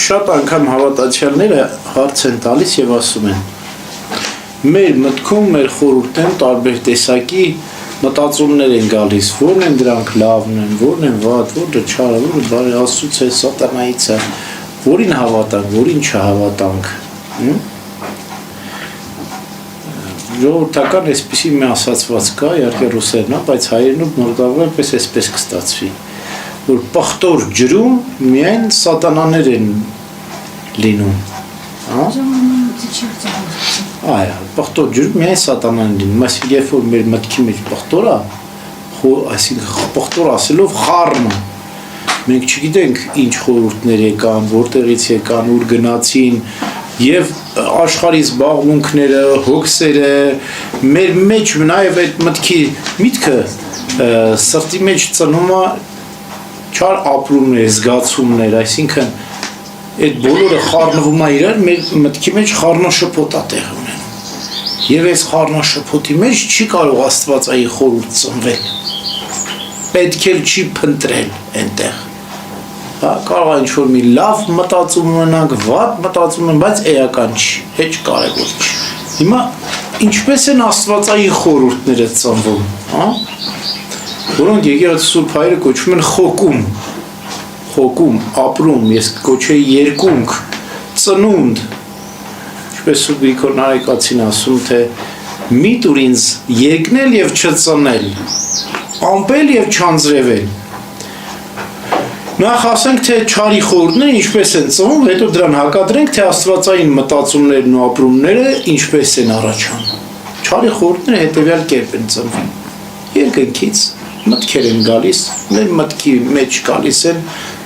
շատ անգամ հավատացյալները հարց են տալիս եւ ասում են. մեր մտքում մեր խորհուրդներում տարբեր տեսակի մտածումներ են գալիս, որն են դրանք լավն են, որն են վատ, որը չարը, որը բարի, Աստծուց է, սատանայից է, որին հավատանք, որին չհավատանք։ Ժողովրդական այսպիսի մի ասացված կա, իհարկե ռուսերն է, բայց հայերենում մոտավորապես այսպես կստացվի, որ պղտոր ջրում միայն սատանաներ են լինում։ Այո, պղտոր ջրում միայն սատանան լինում, այսինքն երբ որ մեր մտքի մեջ պղտոր է, այսինքն պղտոր ասելով խառն է։ Մենք չգիտենք ինչ խորհուրդներ եկան, որտեղից եկան, ուր գնացին, եւ աշխարհի զբաղմունքները, հոգսերը, մեր մեջ նաև այդ մտքի միտքը սրտի մեջ ծնում է չար ապրումներ, զգացումներ, այսինքն այդ բոլորը խառնվում է իրար, մեր մտքի մեջ խառնաշփոթ է տեղ ունենում։ Եվ այս խառնաշփոթի մեջ չի կարող Աստվածային խորհուրդ ծնվել։ Պետք էլ չի փնտրել այնտեղ։ Կարող է ինչ-որ մի լավ մտածում ունենանք, վատ մտածում ունենանք, բայց էական չի, հեչ կարևոր չի։ Հիմա ինչպես են Աստվածային խորհուրդները ծնվում, որոնք եկեղեցու Սուրբ Հայրը կոչվում են խոկում, ապրում, ես կոչեի երկունք, ծնունդ, ինչպես Սուրբ Գրիգոր Նարեկացին ասում, թե մի տուր ինձ երկնել և չծնել, ամպել և չանձրևել։ Նախ ասենք, թե չարի խորհուրդները ինչպես են ծնվում, հետո դրան հակադրենք, թե աստվածային մտածումներն ու ապրումները ինչպես են առաջանում։ Չարի խորհուրդները հետևյալ կերպ են ծնվում։ Երկնքից մտքեր են գալիս, մեր մտքի մեջ գալիս են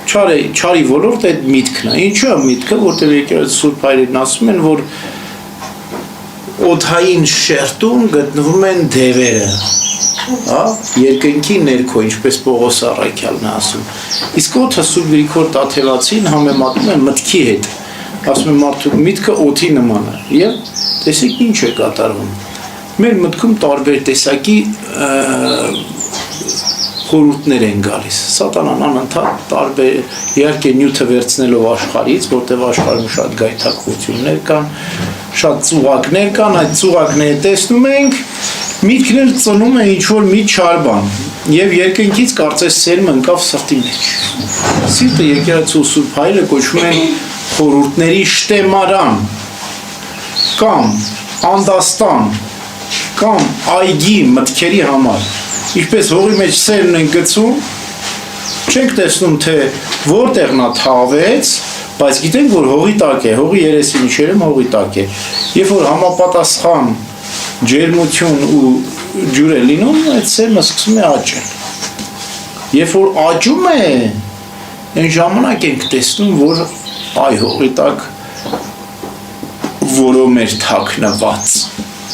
չարի ոլորտ այդ միտքն է։ Ինչու է միտքը, որտեղ եկեղեցու Սուրբ Հայրերն ասում են, որ օդային շերտում գտնվում են դևերը, երկնքի ներքո, ինչպես Պողոս Առաքյալն է ասում։ Իսկ օդը Սուրբ Գրիգոր Տաթևացին համեմատում է մտքի հետ, ասում է մարդու միտքը օդի նման է, եւ տեսեք ինչ է կատարվում։ Մեր մտքում տարբեր տեսակի խորհուրդներ են գալիս։ Սատանան անընդհատ տարբեր, իհարկե նյութը վերցնելով աշխարհից, որտեղ աշխարհում շատ գայթակղություններ կան, շատ ծուղակներ կան, այդ ծուղակները տեսնում ենք, միտքն էլ ծնում է ինչ-որ մի չար բան, եւ երկնքից կարծես սերմ ընկավ սրտի մեջ։ Սիրտը եկեղեցու Սուրբ Հայրը կոչվում են խորհուրդների շտեմարան, կամ անդաստան, կամ այգի մտքերի համար։ Ինչպես հողի մեջ սերմն են գցում, չենք տեսնում, թե որտեղ նա թավեց, բայց գիտենք, որ հողի տակ է, հողի երեսի միջերում հողի տակ է։ Երբ որ համապատասխան ջերմություն ու ջուր է լինում, այդ սերմը սկսում է աճել։ Երբ որ աճում է, այն ժամանակ ենք տեսնում, որ այ հողի տակ որոմ էր թաքնված։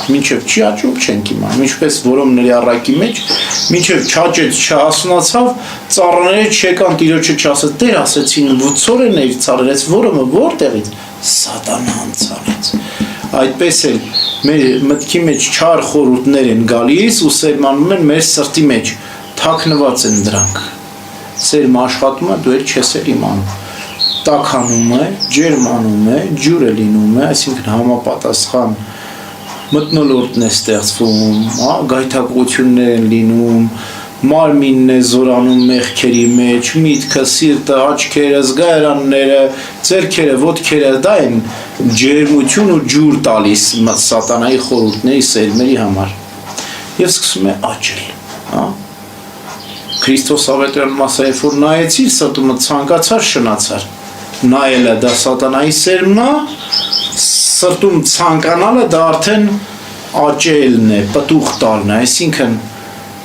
Մինչև չի աճում չենք իմանում, ինչպես որոմների առակի մեջ, մինչև չաճեց, չհասունացավ, ծառաները չեկան տիրոջը չասեց, Տեր ասեցին, ցորեն էր ծառերից, որոմը որտեղից, Սատանան ծառեց։ Այդպես էլ մեր մտքի մեջ չար խորհուրդներ են գալիս ու սերմանում են մեր սրտի մեջ, թաքնված են դրանք։ Սերմը աշխատում է, դու էլ չես էլ իմանում։ Տաքանում է, ջերմանում է, ջուրը լինում է, այսինքն համապատասխան մթնոլորտն է ստեղծվում, գայթակղություններ են լինում, մարմինն է զորանում մեղքերի մեջ, միտքը, սիրտը, աչքերը, զգայարանները, ձեռքերը, ոտքերը, դա են ջերմություն ու ջուր տալիս սատանայի խորհուրդների սերմերի համար։ Եվ սկսում է աճել։ Քրիստոս ավետարան մասը, երբ որ նայեցիր, սրտումը ցանկացար, շնացար։ Նայելը դա սատանայի սերմն է, սրտում ցանկանալը դա արդեն աճելն է, պտուղ տալն է, այսինքն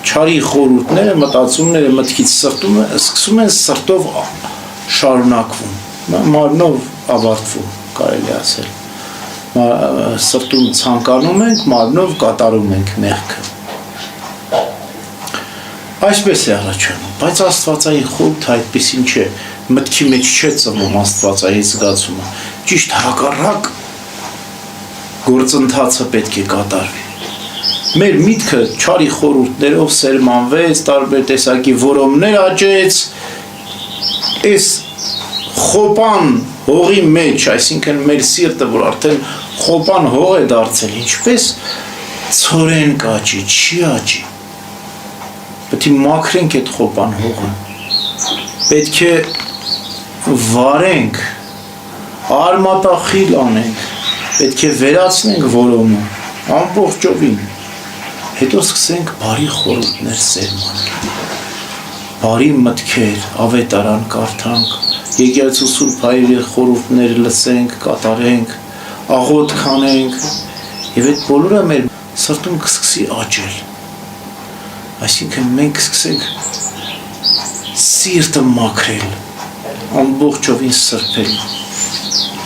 չարի խորհուրդները, մտածումները մտքից սկսում են սրտով շարունակվում, մարմնով ավարտվում, կարելի ասել։ Սրտում ցանկանում ենք, մարմնով կատարում ենք մեղքը։ Այսպես է առաջանում, բայց աստվածային խորհուրդը այդպեսին չէ, մտքի մեջ չէ ծնվում աստվածային զգացումը, ճիշտ հակառակ գործընթացը պետք է կատարվի։ Մեր միտքը չարի խորհուրդներով սերմանվեց, տարբեր տեսակի որոմներ աճեց, այս խոպան հողի մեջ, այսինքն մեր սիրտը, որ արդեն խոպան հող է դարձել, ինչպես ցորեն կաճի, չի աճի։ Պետք է մաքրենք այդ խոպան հողը։ Պետք է վարենք, արմատախիլ անենք, պետք է վերացնենք որոմը, ամբողջովին, հետո սկսենք բարի խորհուրդներ սերմանել, բարի մտքեր, ավետարան կարդանք, եկեղեցու Սուրբ Հայրի խորհուրդները լսենք, կատարենք, աղոթ քանենք, եւ այդ բոլորը մեր սրտում կսկսի աճել։ Այսինքն մենք կսկսենք սիրտը մաքրել, ամբողջովին սրբել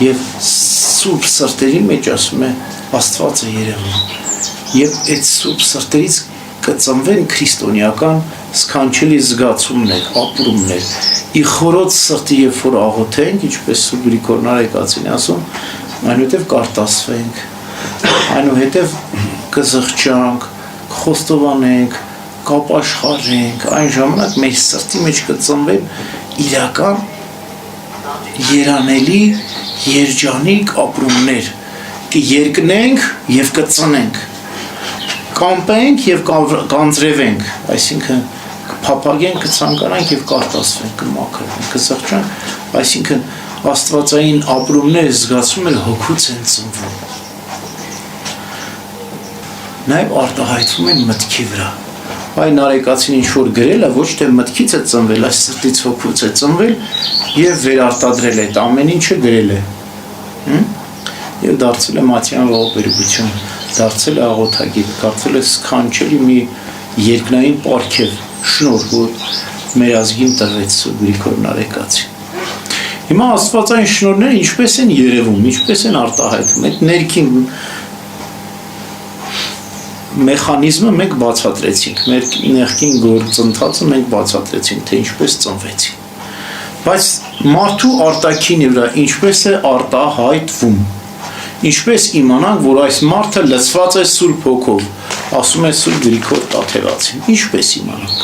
եւ սուրբ սրտերի մեջ ասում է Աստված է երևում եւ այդ սուրբ սրտերից կծնվեն քրիստոնեական սքանչելի զգացումներ, ապրումներ։ Ի խորոց սրտի երբ որ աղոթենք, ինչպես Սուրբ Գրիգոր Նարեկացին ասում, այնուհետև կարտասվենք, այնուհետև կզղջանք, կխոստովանենք, կապաշխարենք, այն ժամանակ մեր սրտի մեջ կծնվեն իրական երանելի երջանիկ ապրումներ, կերկնենք եւ կծնենք, կամպենք եւ կանձրևենք, այսինքն կփափագենք, կցանկանանք եւ կարտասվենք, կմաքրվենք, կզղջանք, այսինքն աստվածային ապրումներ զգացումներ հոգուց են ծնվում։ Նաեւ արտահայտվում են մտքի վրա։ Այն Նարեկացին ինչ որ գրել է, ոչ թե մտքից է ծնվել, այս սրտից հոգուց է ծնվել եւ վերարտադրել է, ամեն ինչը գրել է։ Եվ դարձել է մատյան ողբերգություն, դարձել է աղոթագիր, դարձել է սքանչելի մի երկնային պարգև, շնորհ, որ մեր ազգին տրվեց Գրիգոր Նարեկացին։ Հիմա աստվածային շնորհները ինչպես են երևում, ինչպես են արտահայտվում, այդ ներքին մեխանիզմը մենք բացատրեցինք, մեր ներքին գործընթացը մենք բացատրեցինք, թե ինչպես ծնվեցին։ Բայց մարդու արտաքինի վրա ինչպես է արտահայտվում, ինչպես իմանանք, որ այս մարդը լցված է Սուրբ Հոգով, ասում է Սուրբ Գրիգոր Տաթևացին, ինչպես իմանանք։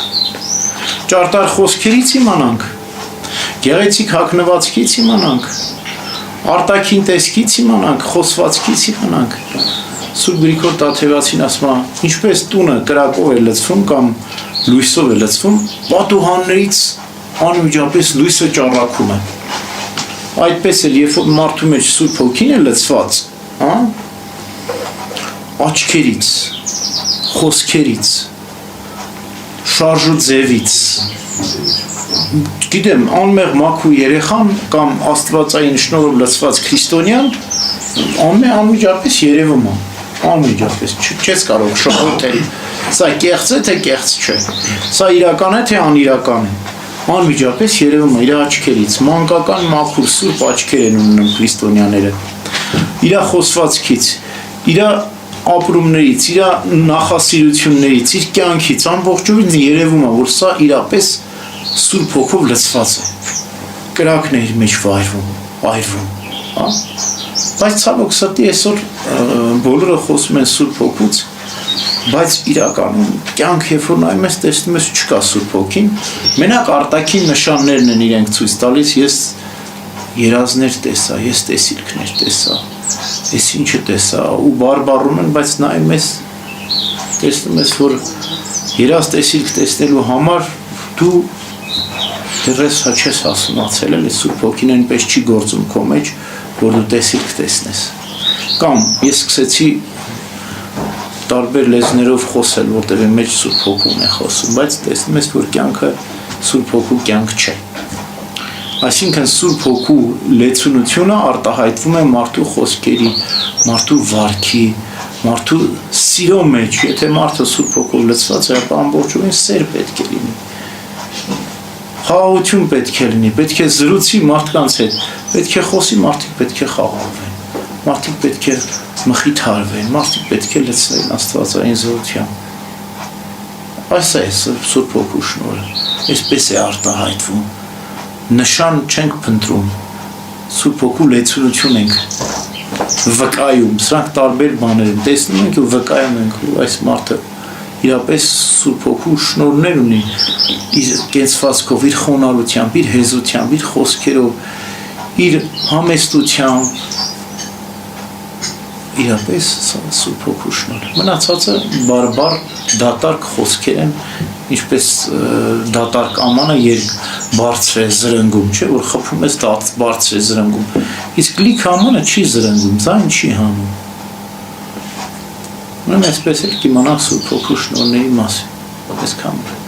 Ճարտար խոսքերից իմանանք, գեղեցիկ հագնվածքից իմանանք, արտաքին տեսքից իմանանք, խոսվածքից իմանանք։ Սուրբ Գրիգոր Տաթևացին ասում է, ինչպես տունը կրակով է լցվում կամ լույսով է լցվում, պատուհաններից անմիջապես լույսը ճառագում է։ Այդպես էլ երբ որ մարդու մեջ Սուրբ Հոգին է լցված, աչքերից, խոսքերից, շարժու ձևից, գիտեմ, անմեղ մաքուր երեխան կամ աստվածային շնորհով լցված քրիստոնյան անմիջապես երևում է, անմիջապես չես կարող շփոթել, սա կեղծ է թե կեղծ չէ, սա իրական է թե անիրական է, անմիջապես երևում է իր աչքերից, մանկական մաքուր սուրբ աչքեր են ունենում քրիստոնյաները, իր խոսվածքից, իր ապրումներից, իր նախասիրություններից, իր կյանքից ամբողջովին երևում է, որ սա իրապես Սուրբ Հոգով լցված է, կրակն է իր մեջ այրվում, բայց ցավոք սրտի այսօր բոլորը խոսում են Սուրբ Հոգուց, բայց իրականում կյանք երբ որ նայում ես, տեսնում ես չկա Սուրբ Հոգին, մենակ արտաքին նշաններն են իրենք ցույց տալիս, ես երազներ տեսա, ես տեսիլքներ տեսա, ես ինչը տեսա ու բարբառում են, բայց նայում ես, տեսնում ես, որ երազ տեսիլք տեսնելու համար դու դեռ չես հասունացել, էլի Սուրբ Հոգին այնպես չի գործում քո մեջ, որ դու տեսիլք տեսնես։ Կամ ես սկսեցի տարբեր լեզուներով խոսել, որտեղ իմ մեջ Սուրբ Հոգուն է խոսում, բայց տեսնում ես, որ կյանքը Սուրբ Հոգու կյանք չէ։ Այսինքն Սուրբ Հոգու լեցունությունը արտահայտվում է մարդու խոսքերի, մարդու վարքի, մարդու սիրո մեջ, եթե մարդը Սուրբ Հոգով լցված է, ապա ամբողջովին սեր պետք է լինի։ Խաղաղություն պետք է լինի, պետք է զրուցի մարդկանց հետ, պետք է խոսի, մարդիկ պետք է խաղաղվեն, մարդիկ պետք է մխիթարվեն, մարդիկ պետք է լցնեն աստվածային զորությամբ։ Այս է Սուրբ Հոգու շնորհը, այսպես է արտահայտվում, նշան չենք փնտրում, Սուրբ Հոգու լեցունություն ենք վկայում, սրանք տարբեր բաներ են, տեսնում ենք ու վկայում ենք, որ այս մարդը իրապես Սուրբ Հոգու շնորհներ ունի իր կենսվածքով, իր խոնարհությամբ, իր հեզությամբ, իր խոսքերով, իր համեստությամբ իրապես Սուրբ Հոգու շնորհ։ Մնացածը բարբար դատարկ խոսքեր են, ինչպես դատարկ ամանը բարձր է զրնգում, չէ, որ խփում ես բարձր է զրնգում։ Իսկ լիք ամանը չի զրնգում, ձայն չի հանում։ Ուրեմն այսպես էլ կիմանանք Սուրբ Հոգու շնորհների մասին։ Այսքան։